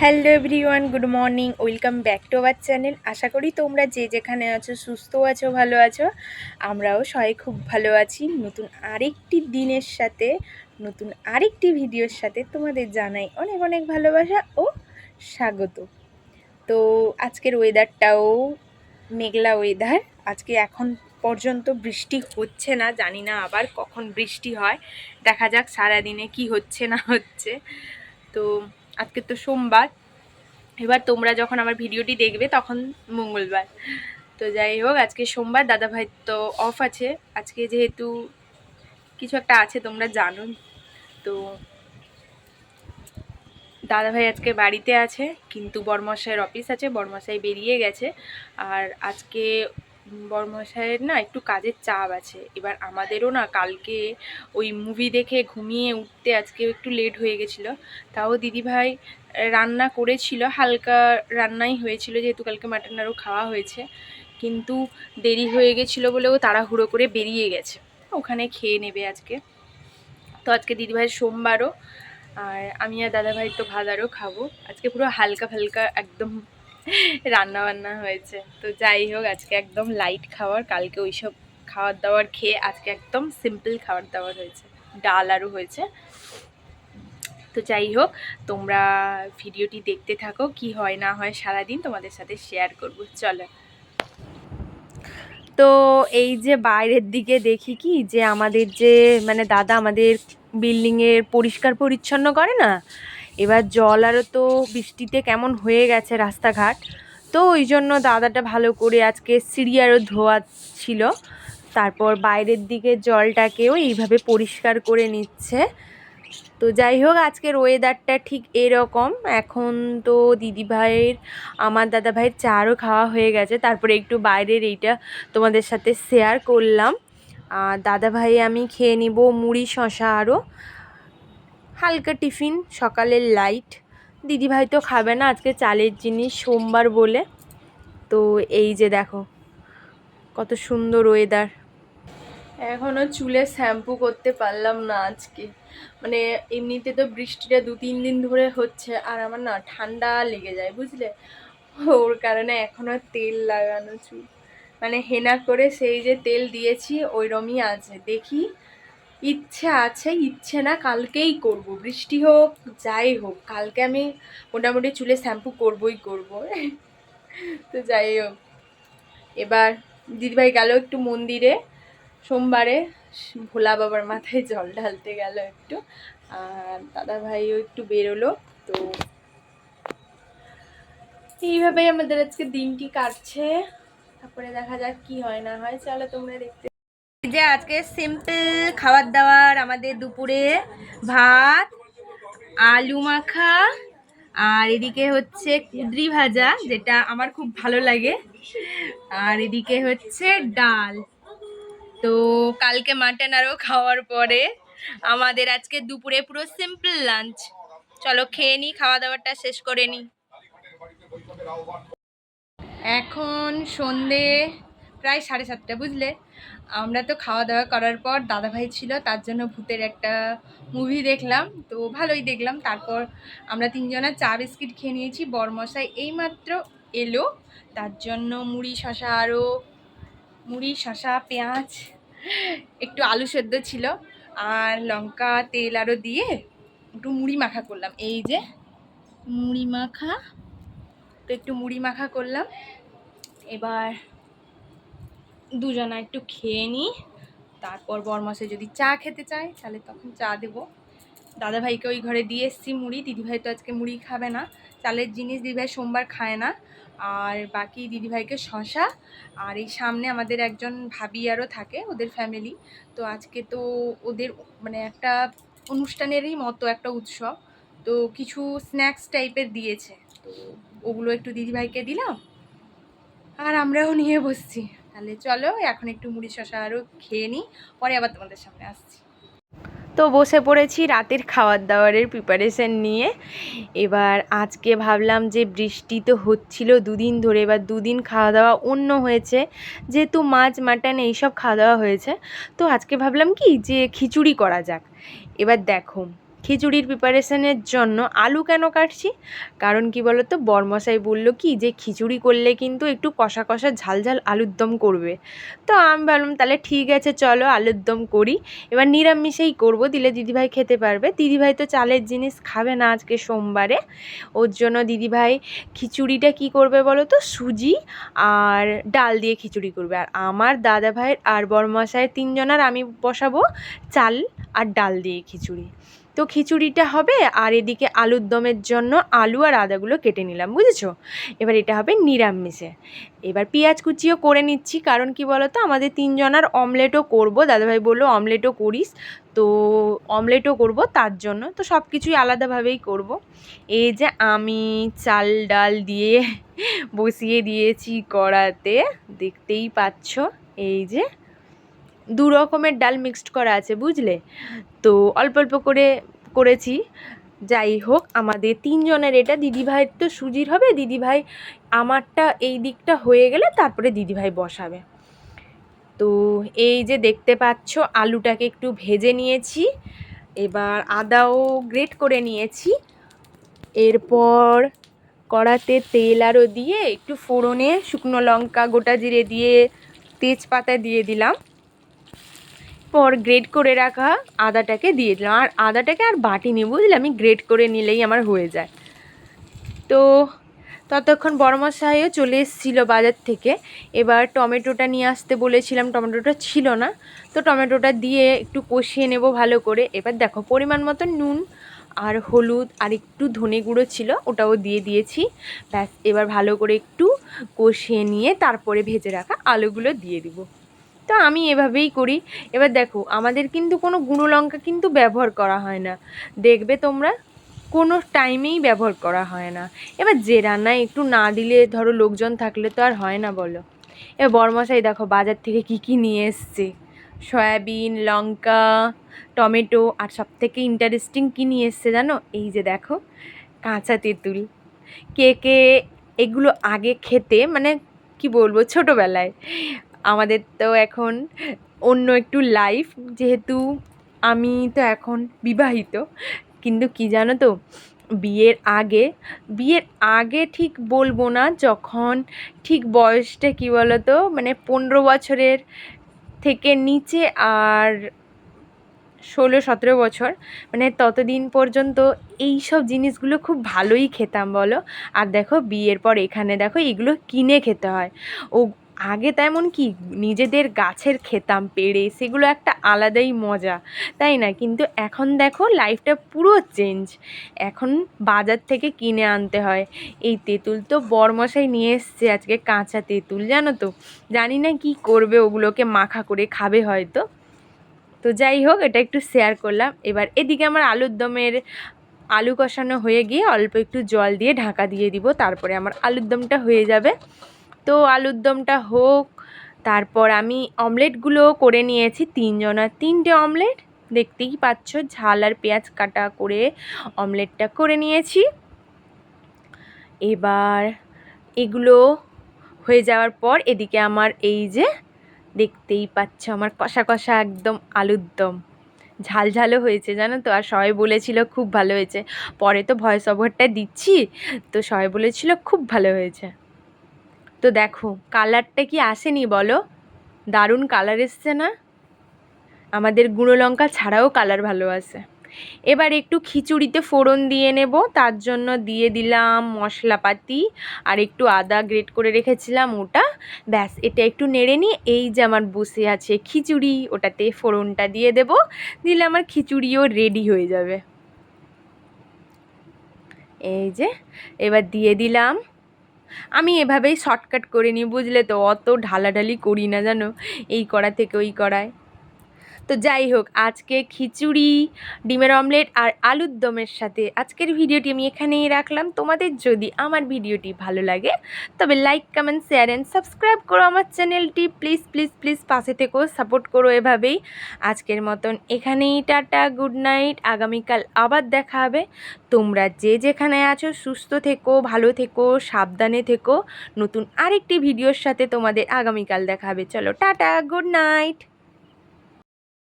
Hello everyone, good morning, welcome back to our channel. আশা করি তোমরা যে যেখানে আছো সুস্থ আছো, ভালো আছো। আমরাও সবাই খুব ভালো আছি। নতুন আরেকটি দিনের সাথে, নতুন আরেকটি ভিডিওর সাথে তোমাদের জানাই অনেক অনেক ভালোবাসা ও স্বাগত। তো আজকের ওয়েদারটাও মেঘলা ওয়েদার। আজকে এখন পর্যন্ত বৃষ্টি হচ্ছে না, জানি না আবার কখন বৃষ্টি হয়। দেখা যাক সারাদিনে কি হচ্ছে না হচ্ছে। তো আজকে তো সোমবার, এবার তোমরা যখন আমার ভিডিওটি দেখবে তখন মঙ্গলবার। তো যাই হোক, আজকে সোমবার, দাদাভাই তো অফ আছে আজকে, যেহেতু কিছু একটা আছে তোমরা জানো। তো দাদাভাই আজকে বাড়িতে আছে, কিন্তু বড়মশাইয়ের অফিস আছে, বড়মশাই বেরিয়ে গেছে। আর আজকে বড়মশাইয়ের না একটু কাজের চাপ আছে। এবার আমাদেরও না কালকে ওই মুভি দেখে ঘুমিয়ে উঠতে আজকে একটু লেট হয়ে গেছিলো। তাও দিদিভাই রান্না করেছিল, হালকা রান্নাই হয়েছিল, যেহেতু কালকে মাটন আরও খাওয়া হয়েছে। কিন্তু দেরি হয়ে গেছিলো বলে ও তাড়াহুড়ো করে বেরিয়ে গেছে, ওখানে খেয়ে নেবে আজকে। তো আজকে দিদিভাইয়ের সোমবারও, আর আমি আর দাদাভাই তো ভাত আরও খাবো। আজকে পুরো হালকা ফালকা একদম রান্না বান্না হয়েছে। তো যাই হোক, আজকে একদম লাইট খাবার, কালকে ওইসব খাবার দাবার খেয়ে আজকে একদম সিম্পল খাবার দাবার হয়েছে, ডাল আরও হয়েছে। তো যাই হোক, তোমরা ভিডিওটি দেখতে থাকো, কি হয় না হয় সারাদিন তোমাদের সাথে শেয়ার করবো। চলো। তো এই যে বাইরের দিকে দেখি কি, যে আমাদের যে মানে দাদা আমাদের বিল্ডিংয়ের পরিষ্কার পরিচ্ছন্ন করে না, এবার জল আরও তো বৃষ্টিতে কেমন হয়ে গেছে রাস্তাঘাট। তো ওই জন্য দাদাটা ভালো করে আজকে সিঁড়ি আরও ধোয়া ছিল, তারপর বাইরের দিকে জলটাকেও এইভাবে পরিষ্কার করে নিচ্ছে। তো যাই হোক, আজকের ওয়েদারটা ঠিক এরকম। এখন তো দিদিভাইয়ের, আমার দাদাভাইয়ের চারও খাওয়া হয়ে গেছে, তারপরে একটু বাইরের এইটা তোমাদের সাথে শেয়ার করলাম। আর দাদাভাই আমি খেয়ে নিব মুড়ি শশা আরও হালকা টিফিন, সকালের লাইট। দিদিভাই তো খাবে না, আজকে চালের জিনিস, সোমবার বলে। তো এই যে দেখো কত সুন্দর ওয়েদার। এখনও চুলে শ্যাম্পু করতে পারলাম না আজকে, মানে এমনিতে তো বৃষ্টিটা 2-3 দিন ধরে হচ্ছে, আর আমার না ঠান্ডা লেগে যায় বুঝলে, ওর কারণে এখনও তেল লাগানো চুল, মানে হেনা করে সেই যে তেল দিয়েছি ওইরমই আছে। দেখি, ইচ্ছে আছে ইচ্ছে না কালকেই করব, বৃষ্টি হোক যাই হোক কালকে আমি মোটামুটি চুলে শ্যাম্পু করবই করব। তো যাই হোক, এবার দিদিভাই গেল একটু মন্দিরে সোমবারে, ভোলা বাবার মাথায় জল ঢালতে গেল একটু, আর দাদা ভাইও একটু বেরোলো। তো এইভাবেই আমাদের আজকে দিনটি কাটছে, তারপরে দেখা যাক কি হয় না হয়। চলো তোমরা দেখতে। যে আজকে সিম্পল খাবার দাবার আমাদের দুপুরে, ভাত, আলু মাখা, আর এদিকে হচ্ছে কুঁদরি ভাজা, যেটা আমার খুব ভালো লাগে, আর এদিকে হচ্ছে ডাল। তো কালকে মাটন আরও খাওয়ার পরে আমাদের আজকে দুপুরে পুরো সিম্পল লাঞ্চ। চলো খেয়ে নিই, খাওয়া দাওয়াটা শেষ করে নিই। এখন সন্ধে প্রায় 7:30 বুঝলে। আমরা তো খাওয়া দাওয়া করার পর, দাদাভাই ছিল তার জন্য ভূতের একটা মুভি দেখলাম, তো ভালোই দেখলাম। তারপর আমরা 3জনা চা বিস্কিট খেয়ে নিয়েছি। বরমশাই এইমাত্র এলো, তার জন্য মুড়ি শশা আরও, মুড়ি শশা পেঁয়াজ, একটু আলু সেদ্ধ ছিল, আর লঙ্কা তেল আরও দিয়ে একটু মুড়ি মাখা করলাম। এই যে মুড়ি মাখা, তো একটু মুড়ি মাখা করলাম। এবার দুজনা একটু খেয়ে নিই, তারপর বরমশাই যদি চা খেতে চায় তাহলে তখন চা দেবো। দাদাভাইকে ওই ঘরে দিয়ে এসছি মুড়ি, দিদিভাই তো আজকে মুড়ি খাবে না, চালের জিনিস দিদিভাই সোমবার খায় না। আর বাকি দিদিভাইকে শশা, আর এই সামনে আমাদের একজন ভাবি আরও থাকে, ওদের ফ্যামিলি, তো আজকে তো ওদের মানে একটা অনুষ্ঠানেরই মতো একটা উৎসব, তো কিছু স্ন্যাক্স টাইপের দিয়েছে, তো ওগুলো একটু দিদিভাইকে দিলাম, আর আমরাও নিয়ে বসছি। তাহলে চলো এখন একটু মুড়ি শশা আরও খেয়ে নিই, পরে আবার তোমাদের সামনে আসছি। তো বসে পড়েছি রাতের খাবার দাবারের প্রিপারেশন নিয়ে। এবার আজকে ভাবলাম যে বৃষ্টি তো হচ্ছিল 2 দিন ধরে, এবার 2 দিন খাওয়া দাওয়া অন্য হয়েছে, যেহেতু মাছ মাটন এইসব খাওয়া দাওয়া হয়েছে, তো আজকে ভাবলাম কি যে খিচুড়ি করা যাক। এবার দেখো, খিচুড়ির প্রিপারেশনের জন্য আলু কেন কাটছি, কারণ কি বলো তো, বরমশাই বললো কি যে খিচুড়ি করলে কিন্তু একটু কষা কষা ঝাল ঝাল আলুর দম করবে। তো আমি ভাবলাম তাহলে ঠিক আছে চলো আলুর দম করি। এবার নিরামিষেই করব, দিলে দিদিভাই খেতে পারবে। দিদিভাই তো চালের জিনিস খাবে না আজকে সোমবারে, ওর জন্য দিদিভাই খিচুড়িটা কি করবে বলো তো, সুজি আর ডাল দিয়ে খিচুড়ি করবে। আর আমার দাদা ভাইয়ের আর বরমশাইয়ের তিনজনার আমি বসাবো চাল আর ডাল দিয়ে খিচুড়ি। তো খিচুড়িটা হবে, আর এদিকে আলুর দমের জন্য আলু আর আদাগুলো কেটে নিলাম, বুঝেছো। এবার এটা হবে নিরামিষে। এবার পেঁয়াজ কুচিও করে নিচ্ছি, কারণ কি বলো তো, আমাদের তিনজনার অমলেটও করব, দাদাভাই বললো অমলেটও করিস, তো অমলেটও করব তার জন্য, তো সব কিছুই আলাদাভাবেই করব। এই যে আমি চাল ডাল দিয়ে বসিয়ে দিয়েছি কড়াতে, দেখতেই পাচ্ছ। এই যে দু রকমের ডাল মিক্সড করা আছে, বুঝলে, তো অল্প অল্প করে করেছি। যাই হোক, আমাদের তিনজনের এটা, দিদিভাইয়ের তো সুজির হবে, দিদিভাই আমারটা এই দিকটা হয়ে গেলে তারপরে দিদিভাই বসাবে। তো এই যে দেখতে পাচ্ছ আলুটাকে একটু ভেজে নিয়েছি, এবার আদাও গ্রেট করে নিয়েছি। এরপর কড়াতে তেল আরও দিয়ে একটু ফোড়নে শুকনো লঙ্কা গোটা জিরে দিয়ে তেজপাতা দিয়ে দিলাম, পর গ্রেট করে রাখা আদাটাকে দিয়ে দিলাম। আর আদাটাকে আর বাটিনি, বুঝলে, আমি গ্রেট করে নিলেই আমার হয়ে যায়। তো ততক্ষণ বড়মশাইও চলে এসেছিলো বাজার থেকে। এবার টমেটোটা নিয়ে আসতে বলেছিলাম, টমেটোটা ছিল না, তো টমেটোটা দিয়ে একটু কষিয়ে নেব ভালো করে। এবার দেখো পরিমাণ মতো নুন আর হলুদ আর একটু ধনে গুঁড়ো ছিল, ওটাও দিয়ে দিয়েছি। ব্যাস, এবার ভালো করে একটু কষিয়ে নিয়ে তারপরে ভেজে রাখা আলুগুলো দিয়ে দিব। তো আমি এভাবেই করি। এবার দেখো আমাদের কিন্তু কোনো গুঁড়ো লঙ্কা কিন্তু ব্যবহার করা হয় না, দেখবে তোমরা, কোনো টাইমেই ব্যবহার করা হয় না। এবার যে রান্নায় একটু না দিলে, ধরো লোকজন থাকলে তো আর হয় না বলো। এবার বড়মশাই দেখো বাজার থেকে কি কি নিয়ে এসছে, সয়াবিন, লঙ্কা, টমেটো, আর সবথেকে ইন্টারেস্টিং কী নিয়ে এসছে জানো, এই যে দেখো কাঁচা তেঁতুল। কে কে এগুলো আগে খেতে, মানে কি বলবো, ছোটোবেলায়। আমাদের তো এখন অন্য একটু লাইফ, যেহেতু আমি তো এখন বিবাহিত, কিন্তু কি জানো তো, বিয়ের আগে ঠিক বলবো না, যখন ঠিক বয়সটা কি বলো তো, মানে 15 বছরের থেকে নিচে আর 16-17 বছর, মানে ততদিন পর্যন্ত এই সব জিনিসগুলো খুব ভালোই খেতাম বলো। আর দেখো বিয়ের পর এখানে দেখো এগুলো কিনে খেতে হয়। ও আগে তেমন কি নিজেদের গাছের খেতাম পেড়ে, সেগুলো একটা আলাদাই মজা, তাই না? কিন্তু এখন দেখো লাইফটা পুরো চেঞ্জ, এখন বাজার থেকে কিনে আনতে হয়। এই তেঁতুল তো বরমশাই নিয়ে এসছে আজকে, কাঁচা তেঁতুল, জানো তো, জানি না কি করবে, ওগুলোকে মাখা করে খাবে হয়তো। তো যাই হোক, এটা একটু শেয়ার করলাম। এবার এদিকে আমার আলুর দমের আলু কষানো হয়ে গিয়ে অল্প একটু জল দিয়ে ঢাকা দিয়ে দিব, তারপরে আমার আলুর দমটা হয়ে যাবে। তো আলুর দমটা হোক, তারপর আমি অমলেটগুলো করে নিয়েছি, তিনজনার 3টে অমলেট, দেখতেই পাচ্ছ, ঝাল আর পেঁয়াজ কাটা করে অমলেটটা করে নিয়েছি। এবার এগুলো হয়ে যাওয়ার পর এদিকে আমার এই যে দেখতেই পাচ্ছ আমার কষা কষা একদম আলুর দম, ঝাল ঝালও হয়েছে জানো তো। আর সবাই বলেছিল খুব ভালো হয়েছে, পরে তো ভয়েস ওভারটা দিচ্ছি, তো সবাই বলেছিল খুব ভালো হয়েছে। তো দেখো কালারটা কি আসেনি বলো, দারুণ কালার এসছে না? আমাদের গুঁড়ো লঙ্কা ছাড়াও কালার ভালো আসে। এবার একটু খিচুড়িতে ফোড়ন দিয়ে নেব, তার জন্য দিয়ে দিলাম মশলাপাতি আর একটু আদা গ্রেট করে রেখেছিলাম ওটা। ব্যাস, এটা একটু নেড়ে নিয়ে এই যে আমার বসে আছে খিচুড়ি, ওটাতে ফোড়নটা দিয়ে দেব, দিলে আমার খিচুড়িও রেডি হয়ে যাবে। এই যে এবার দিয়ে দিলাম। আমি এভাবেই শর্টকাট করে নিই, বুঝলে তো, অত ঢালাঢালি করি না জানো, এই কড়া থেকে ওই কড়ায়। তো যাই হোক, আজকে খিচুড়ি, ডিমের অমলেট আর আলুর দমের সাথে আজকের ভিডিওটি আমি এখানেই রাখলাম। তোমাদের যদি আমার ভিডিওটি ভালো লাগে তবে like, comment, share and subscribe করো আমার চ্যানেলটি, প্লিজ প্লিজ প্লিজ, পাশে থেকো, সাপোর্ট করো এভাবেই। আজকের মতন এখানেই টাটা, গুড নাইট, আগামীকাল আবার দেখা হবে। তোমরা যে যেখানে আছো সুস্থ থেকো, ভালো থেকো, সাবধানে থেকো। নতুন আরেকটি ভিডিওর সাথে তোমাদের আগামীকাল দেখা হবে। চলো টাটা, গুড নাইট।